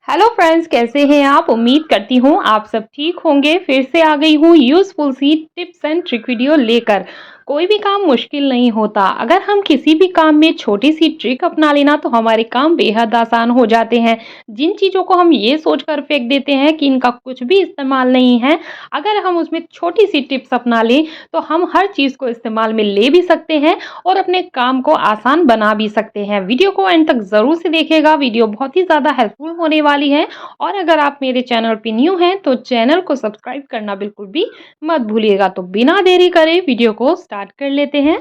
Hello friends, कैसे हैं आप? उम्मीद करती हूँ आप सब ठीक होंगे। फिर से आ गई हूँ यूजफुल सी टिप्स एंड ट्रिक वीडियो लेकर। कोई भी काम मुश्किल नहीं होता, अगर हम किसी भी काम में छोटी सी ट्रिक अपना लेना तो हमारे काम बेहद आसान हो जाते हैं। जिन चीज़ों को हम ये सोचकर फेंक देते हैं कि इनका कुछ भी इस्तेमाल नहीं है, अगर हम उसमें छोटी सी टिप्स अपना लें तो हम हर चीज़ को इस्तेमाल में ले भी सकते हैं और अपने काम को आसान बना भी सकते हैं। वीडियो को एंड तक ज़रूर से देखिएगा, वीडियो बहुत ही ज़्यादा हेल्पफुल होने वाली है। और अगर आप मेरे चैनल पे न्यू हैं तो चैनल को सब्सक्राइब करना बिल्कुल भी मत भूलिएगा। तो बिना देरी करे वीडियो को स्टार्ट कर लेते हैं।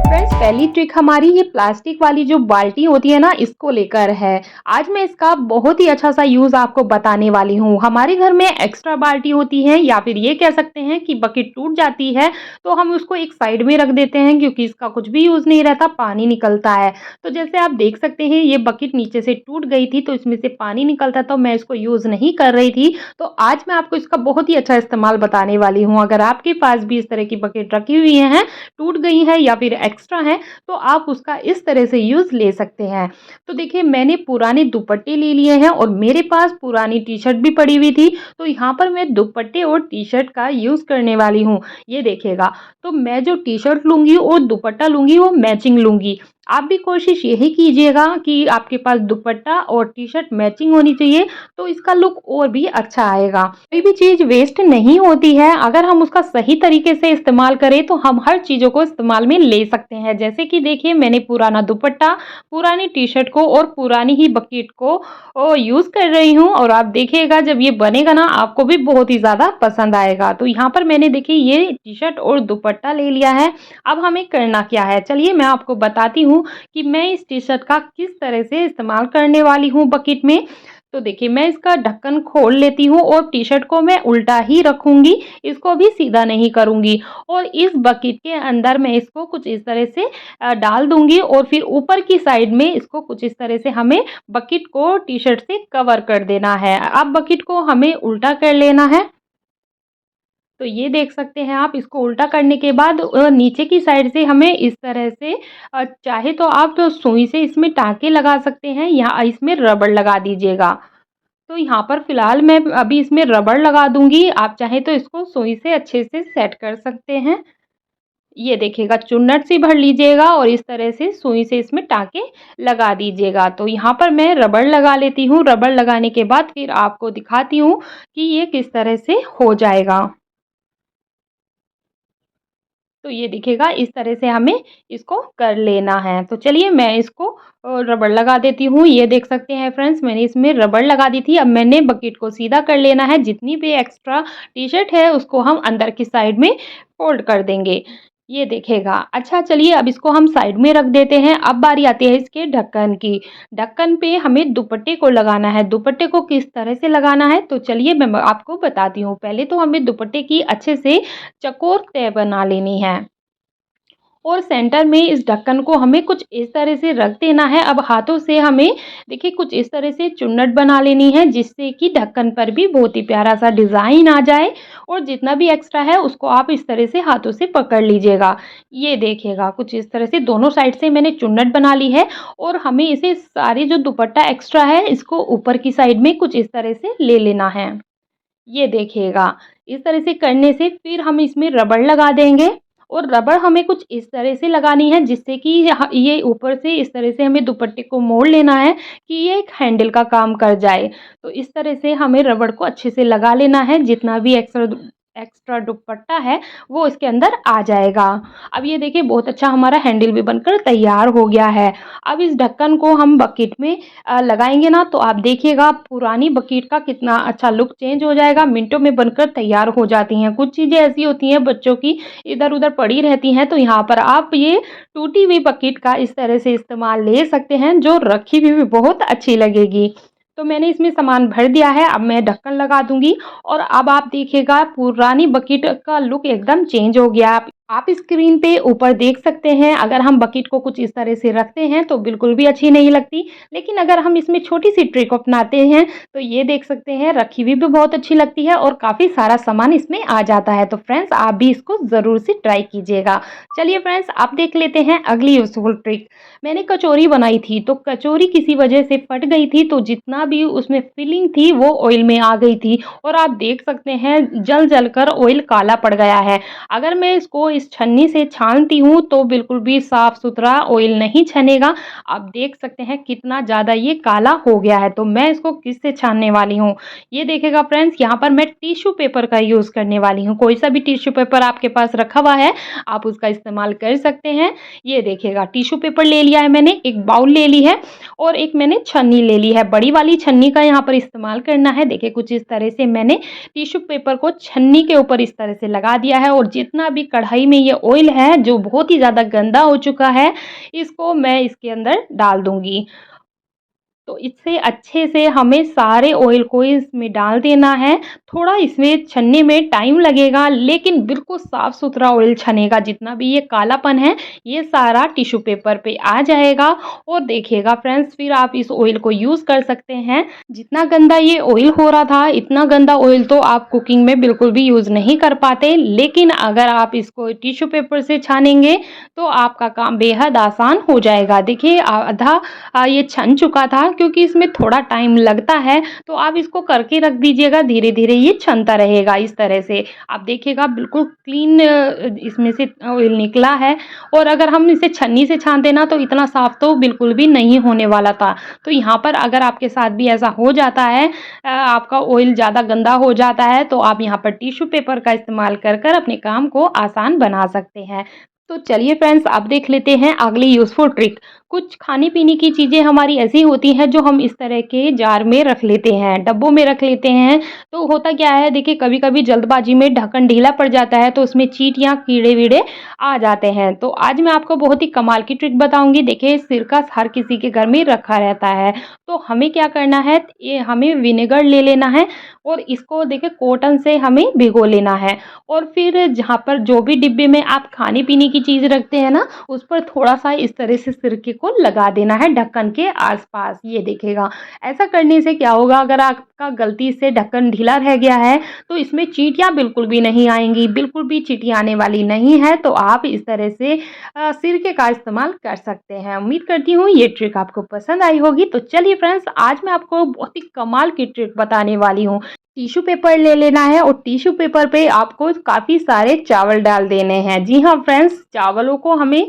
फ्रेंड्स, पहली ट्रिक हमारी ये प्लास्टिक वाली जो बाल्टी होती है ना, इसको लेकर है। आज मैं इसका बहुत ही अच्छा सा यूज़ आपको बताने वाली हूँ। हमारे घर में एक्स्ट्रा बाल्टी होती है या फिर ये कह सकते हैं कि बकेट टूट जाती है तो हम उसको एक साइड में रख देते हैं क्योंकि इसका कुछ भी यूज़ नहीं रहता, पानी निकलता है। तो जैसे आप देख सकते हैं ये बकेट नीचे से टूट गई थी तो इसमें से पानी निकलता तो मैं इसको यूज़ नहीं कर रही थी। तो आज मैं आपको इसका बहुत ही अच्छा इस्तेमाल बताने वाली हूँ। अगर आपके पास भी इस तरह की बकेट रखी हुई हैं, टूट गई है या फिर एक्स्ट्रा है तो आप उसका इस तरह से यूज़ ले सकते हैं। तो देखिए, मैंने पुराने दुपट्टे ले लिए हैं और मेरे पास पुरानी टी-शर्ट भी पड़ी हुई थी, तो यहाँ पर मैं दुपट्टे और टी-शर्ट का यूज़ करने वाली हूँ। ये देखिएगा, तो मैं जो टी-शर्ट लूँगी और दुपट्टा लूँगी वो मैचिंग लूँगी। आप भी कोशिश यही कीजिएगा कि आपके पास दुपट्टा और टी-शर्ट मैचिंग होनी चाहिए, तो इसका लुक और भी अच्छा आएगा। कोई भी चीज़ वेस्ट नहीं होती है, अगर हम उसका सही तरीके से इस्तेमाल करें तो हम हर चीज़ों को इस्तेमाल में ले सकते हैं। जैसे कि देखिए, मैंने पुराना दुपट्टा, पुरानी टी-शर्ट को और पुरानी ही बकेट को यूज़ कर रही हूँ और आप देखिएगा जब ये बनेगा ना आपको भी बहुत ही ज़्यादा पसंद आएगा। तो यहाँ पर मैंने देखिए ये टी-शर्ट और दुपट्टा ले लिया है। अब हमें करना क्या है, चलिए मैं आपको बताती हूँ कि मैं इस टी-शर्ट का किस तरह से इस्तेमाल करने वाली हूँ बकेट में। तो देखिए, मैं इसका ढक्कन खोल लेती हूँ और टी-शर्ट को मैं उल्टा ही रखूँगी, इसको भी सीधा नहीं करूँगी और इस बकेट के अंदर मैं इसको कुछ इस तरह से डाल दूँगी और फिर ऊपर की साइड में इसको कुछ इस तरह से हमें बकेट को टी-शर्ट से कवर कर देना है। अब बकेट को हमें उल्टा कर लेना है। तो ये देख सकते हैं आप, इसको उल्टा करने के बाद नीचे की साइड से हमें इस तरह से चाहे तो आप सुई से इसमें टाँके लगा सकते हैं या इसमें रबड़ लगा दीजिएगा। तो यहाँ पर फ़िलहाल मैं अभी इसमें रबड़ लगा दूँगी, आप चाहें तो इसको सुई से अच्छे से सेट कर सकते हैं। ये देखिएगा, चुन्नट से भर लीजिएगा और इस तरह से सुई से इसमें टाँके लगा दीजिएगा। तो यहाँ पर मैं रबड़ लगा लेती हूँ, रबड़ लगाने के बाद फिर आपको दिखाती हूँ कि ये किस तरह से हो जाएगा। तो ये दिखेगा, इस तरह से हमें इसको कर लेना है। तो चलिए मैं इसको रबड़ लगा देती हूँ। ये देख सकते हैं फ्रेंड्स, मैंने इसमें रबड़ लगा दी थी। अब मैंने बकेट को सीधा कर लेना है। जितनी भी एक्स्ट्रा टी-शर्ट है उसको हम अंदर की साइड में फ़ोल्ड कर देंगे। ये देखिएगा। अच्छा, चलिए अब इसको हम साइड में रख देते हैं। अब बारी आती है इसके ढक्कन की। ढक्कन पे हमें दुपट्टे को लगाना है। दुपट्टे को किस तरह से लगाना है तो चलिए मैं आपको बताती हूँ। पहले तो हमें दुपट्टे की अच्छे से चौकोर तह बना लेनी है और सेंटर में इस ढक्कन को हमें कुछ इस तरह से रख देना है। अब हाथों से हमें देखिए कुछ इस तरह से चुन्नट बना लेनी है जिससे कि ढक्कन पर भी बहुत ही प्यारा सा डिज़ाइन आ जाए और जितना भी एक्स्ट्रा है उसको आप इस तरह से हाथों से पकड़ लीजिएगा। ये देखिएगा, कुछ इस तरह से दोनों साइड से मैंने चुन्नट बना ली है और हमें इसे सारे जो दुपट्टा एक्स्ट्रा है इसको ऊपर की साइड में कुछ इस तरह से ले लेना है। ये देखिएगा, इस तरह से करने से फिर हम इसमें रबड़ लगा देंगे और रबड़ हमें कुछ इस तरह से लगानी है जिससे कि ये ऊपर से इस तरह से हमें दुपट्टे को मोड़ लेना है कि ये एक हैंडल का काम कर जाए। तो इस तरह से हमें रबड़ को अच्छे से लगा लेना है, जितना भी एक्स्ट्रा दुपट्टा है वो इसके अंदर आ जाएगा। अब ये देखिए, बहुत अच्छा हमारा हैंडल भी बनकर तैयार हो गया है। अब इस ढक्कन को हम बकेट में लगाएँगे ना तो आप देखिएगा पुरानी बकेट का कितना अच्छा लुक चेंज हो जाएगा, मिनटों में बनकर तैयार हो जाती हैं। कुछ चीज़ें ऐसी होती हैं बच्चों की इधर-उधर पड़ी रहती हैं, तो यहाँ पर आप ये टूटी हुई बकेट का इस तरह से इस्तेमाल ले सकते हैं जो रखी हुई भी बहुत अच्छी लगेगी। तो मैंने इसमें सामान भर दिया है, अब मैं ढक्कन लगा दूँगी और अब आप देखिएगा पुरानी बकेट का लुक एकदम चेंज हो गया। आप आप स्क्रीन पे ऊपर देख सकते हैं, अगर हम बकेट को कुछ इस तरह से रखते हैं तो बिल्कुल भी अच्छी नहीं लगती। लेकिन अगर हम इसमें छोटी-सी ट्रिक अपनाते हैं तो ये देख सकते हैं रखी हुई भी बहुत अच्छी लगती है और काफ़ी सारा सामान इसमें आ जाता है। तो फ्रेंड्स आप भी इसको ज़रूर से ट्राई कीजिएगा। चलिए फ्रेंड्स अब देख लेते हैं अगली यूज़फुल ट्रिक। मैंने कचौरी बनाई थी तो कचौरी किसी वजह से फट गई थी तो जितना भी उसमें फिलिंग थी वो ऑयल में आ गई थी और आप देख सकते हैं जल-जल कर ऑयल काला पड़ गया है। अगर मैं इसको इस छन्नी से छानती हूँ तो बिल्कुल भी साफ-सुथरा ऑयल नहीं छनेगा। आप देख सकते हैं कितना ज़्यादा ये काला हो गया है, तो मैं इसको किससे छानने वाली हूँ। ये देखिएगा फ्रेंड्स यहाँ पर मैं टिश्यू पेपर का यूज़ करने वाली हूँ। कोई सा भी टिश्यू पेपर आपके पास रखा हुआ है, आप उसका इस्तेमाल कर सकते हैं। ये देखिएगा टिश्यू पेपर ले लिया है मैंने, एक बाउल ले ली है और एक मैंने छन्नी ले ली है। बड़ी वाली छन्नी का यहाँ पर इस्तेमाल करना है। देखिए कुछ इस तरह से मैंने टिश्यू पेपर को छन्नी के ऊपर इस तरह से लगा दिया है और जितना भी कढ़ाई में ये ऑयल है जो बहुत ही ज़्यादा गंदा हो चुका है, इसको मैं इसके अंदर डाल दूँगी। तो इससे अच्छे से हमें सारे ऑयल को इसमें डाल देना है। थोड़ा इसमें छनने में टाइम लगेगा लेकिन बिल्कुल साफ-सुथरा ऑयल छनेगा। जितना भी ये कालापन है, ये सारा टिश्यू पेपर पे आ जाएगा और देखिएगा फ्रेंड्स फिर आप इस ऑयल को यूज़ कर सकते हैं। जितना गंदा ये ऑयल हो रहा था, इतना गंदा ऑयल तो आप कुकिंग में बिल्कुल भी यूज़ नहीं कर पाते। लेकिन अगर आप इसको टिश्यू पेपर से छानेंगे, तो आपका काम बेहद आसान हो जाएगा। देखिए आधा ये छन चुका था क्योंकि इसमें थोड़ा टाइम लगता है, तो आप इसको करके रख दीजिएगा, धीरे-धीरे ये छनता रहेगा इस तरह से। आप देखिएगा बिल्कुल क्लीन इसमें से ऑयल निकला है और अगर हम इसे छन्नी से छानते ना तो इतना साफ तो बिल्कुल भी नहीं होने वाला था। तो यहाँ पर अगर आपके साथ भी ऐसा हो जाता है आपका ऑयल ज़्यादा गंदा हो जाता है, तो आप यहाँ पर टिश्यू पेपर का इस्तेमाल कर कर अपने काम को आसान बना सकते हैं। तो चलिए फ्रेंड्स अब देख लेते हैं अगली यूज़फुल ट्रिक। कुछ खाने-पीने की चीज़ें हमारी ऐसी होती हैं जो हम इस तरह के जार में रख लेते हैं, डब्बों में रख लेते हैं। तो होता क्या है देखिए कभी-कभी जल्दबाज़ी में ढक्कन ढीला पड़ जाता है तो उसमें चींटियाँ, कीड़े-वीड़े आ जाते हैं। तो आज मैं आपको बहुत ही कमाल की ट्रिक बताऊँगी। देखिए सिरका हर किसी के घर में रखा रहता है, तो हमें क्या करना है ये हमें विनेगर ले लेना है और इसको देखिए कॉटन से हमें भिगो लेना है और फिर जहाँ पर जो भी डिब्बे में आप खाने-पीने की चीज़ रखते हैं ना, उस पर थोड़ा-सा इस तरह से सिरके को लगा देना है ढक्कन के आस-पास। ये देखिएगा, ऐसा करने से क्या होगा अगर आपका गलती से ढक्कन ढीला रह गया है, तो इसमें चींटियाँ बिल्कुल भी नहीं आएँगी, बिल्कुल भी चींटियाँ आने वाली नहीं है। तो आप इस तरह से सिरके का इस्तेमाल कर सकते हैं। उम्मीद करती हूँ ये ट्रिक आपको पसंद आई होगी। तो चलिए फ्रेंड्स, आज मैं आपको बहुत ही कमाल की ट्रिक बताने वाली हूँ। टिश्यू पेपर ले लेना है और टिश्यू पेपर पे आपको काफ़ी सारे चावल डाल देने हैं। जी हाँ फ्रेंड्स, चावलों को हमें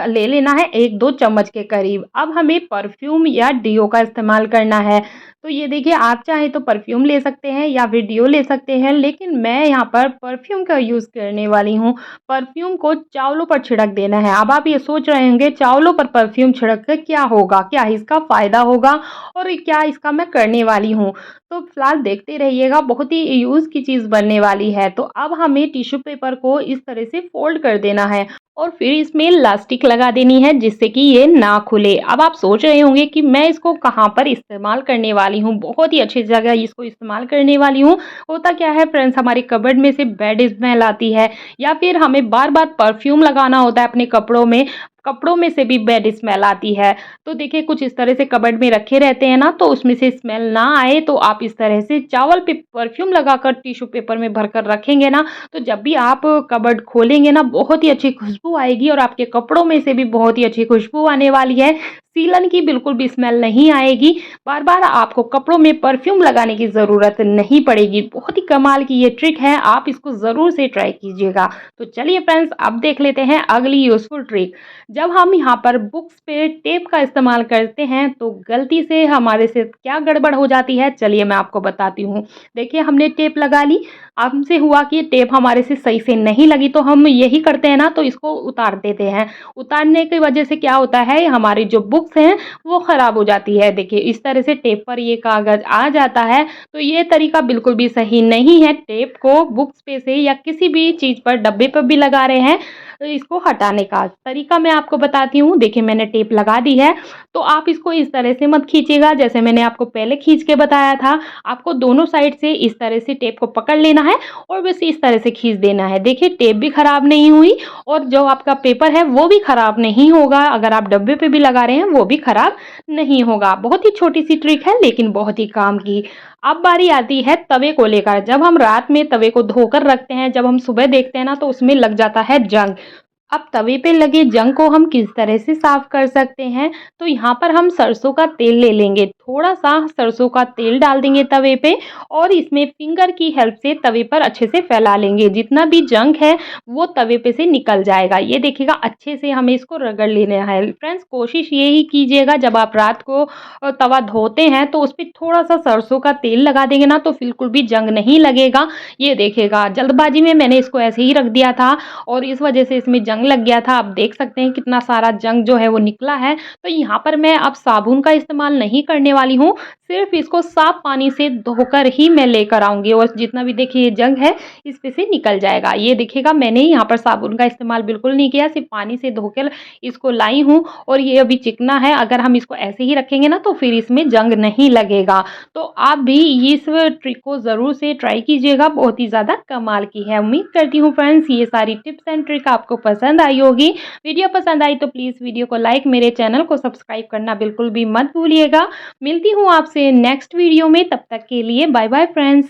ले लेना है 1-2 चम्मच के करीब। अब हमें परफ्यूम या डिओ का इस्तेमाल करना है। तो ये देखिए आप चाहें तो परफ्यूम ले सकते हैं या फिर डिओ ले सकते हैं, लेकिन मैं यहाँ पर परफ्यूम का यूज़ करने वाली हूँ। परफ्यूम को चावलों पर छिड़क देना है। अब आप ये सोच रहे होंगे चावलों पर परफ्यूम छिड़क कर क्या होगा? क्या इसका फ़ायदा होगा और क्या इसका मैं करने वाली हूँ? तो फिलहाल देखते रहिएगा, बहुत ही यूज़ की चीज़ बनने वाली है। तो अब हमें टिश्यू पेपर को इस तरह से फ़ोल्ड कर देना है और फिर इसमें इलास्टिक लगा देनी है जिससे कि ये ना खुले। अब आप सोच रहे होंगे कि मैं इसको कहाँ पर इस्तेमाल करने वाली हूँ, बहुत ही अच्छी जगह इसको इस्तेमाल करने वाली हूँ। होता क्या है फ्रेंड्स, हमारे कबर्ड में से बैड स्मेल आती है या फिर हमें बार-बार परफ्यूम लगाना होता है अपने कपड़ों में से भी बैड स्मेल आती है। तो देखिए कुछ इस तरह से कबर्ड में रखे रहते हैं ना, तो उसमें से स्मेल ना आए तो आप इस तरह से चावल पे परफ्यूम लगाकर टिश्यू पेपर में भरकर रखेंगे ना, तो जब भी आप कबर्ड खोलेंगे ना बहुत ही अच्छी खुशबू आएगी और आपके कपड़ों में से भी बहुत ही अच्छी खुशबू आने वाली है। सीलन की बिल्कुल भी स्मेल नहीं आएगी। बार-बार आपको कपड़ों में परफ्यूम लगाने की ज़रूरत नहीं पड़ेगी। बहुत ही कमाल की ये ट्रिक है, आप इसको ज़रूर से ट्राई कीजिएगा। तो चलिए फ्रेंड्स अब देख लेते हैं अगली यूज़फुल ट्रिक। जब हम यहाँ पर बुक्स पे टेप का इस्तेमाल करते हैं तो गलती से हमारे से क्या गड़बड़ हो जाती है, चलिए मैं आपको बताती हूँ। देखिए हमने टेप लगा ली, हमसे हुआ कि टेप हमारे से सही से नहीं लगी तो हम यही करते हैं ना, तो इसको उतार देते हैं। उतारने की वजह से क्या होता है हमारी जो बुक्स हैं वो ख़राब हो जाती है। देखिए इस तरह से टेप पर ये कागज़ आ जाता है, तो ये तरीका बिल्कुल भी सही नहीं है। टेप को बुक्स पे से या किसी भी चीज़ पर, डब्बे पर भी लगा रहे हैं इसको हटाने का तरीका मैं आपको बताती हूँ। देखिए मैंने टेप लगा दी है, तो आप इसको इस तरह से मत खींचिएगा जैसे मैंने आपको पहले खींच के बताया था। आपको दोनों साइड से इस तरह से टेप को पकड़ लेना है और बस इस तरह से खींच देना है। देखिए टेप भी खराब नहीं हुई और जो आपका पेपर है वो भी खराब नहीं होगा। अगर आप डब्बे पे भी लगा रहे हैं वो भी खराब नहीं होगा। बहुत ही छोटी-सी ट्रिक है लेकिन बहुत ही काम की। अब बारी आती है तवे को लेकर। जब हम रात में तवे को धोकर रखते हैं, जब हम सुबह देखते हैं ना तो उसमें लग जाता है जंग। अब तवे पे लगे जंग को हम किस तरह से साफ कर सकते हैं, तो यहाँ पर हम सरसों का तेल ले लेंगे। थोड़ा-सा सरसों का तेल डाल देंगे तवे पे और इसमें फिंगर की हेल्प से तवे पर अच्छे से फैला लेंगे। जितना भी जंग है वो तवे पे से निकल जाएगा। ये देखिएगा अच्छे से हमें इसको रगड़ लेना है। फ्रेंड्स कोशिश ये ही कीजिएगा जब आप रात को तवा धोते हैं तो उस पे थोड़ा-सा सरसों का तेल लगा देंगे ना तो बिल्कुल भी जंग नहीं लगेगा। ये देखिएगा जल्दबाजी में मैंने इसको ऐसे ही रख दिया था और इस वजह से इसमें जंग लग गया था। आप देख सकते हैं कितना सारा जंग जो है वो निकला है। तो यहाँ पर मैं अब साबुन का इस्तेमाल नहीं करने वाली हूँ, सिर्फ़ इसको साफ पानी से धोकर ही मैं लेकर आऊँगी और जितना भी देखिए ये जंग है इस पे से निकल जाएगा। ये देखिएगा मैंने यहाँ पर साबुन का इस्तेमाल बिल्कुल नहीं किया, सिर्फ़ पानी से धोकर इसको लाई हूँ और ये अभी चिकना है। अगर हम इसको ऐसे ही रखेंगे ना तो फिर इसमें जंग नहीं लगेगा। तो आप भी इस ट्रिक को ज़रूर से ट्राई कीजिएगा, बहुत ही ज़्यादा कमाल की है। उम्मीद करती हूँ फ्रेंड्स ये सारी टिप्स एंड ट्रिक आपको पसंद आई होगी। वीडियो पसंद आई तो प्लीज़ वीडियो को लाइक, मेरे चैनल को सब्सक्राइब करना बिल्कुल भी मत भूलिएगा। मिलती हूँ आपसे नेक्स्ट वीडियो में, तब तक के लिए बाय बाय फ्रेंड्स।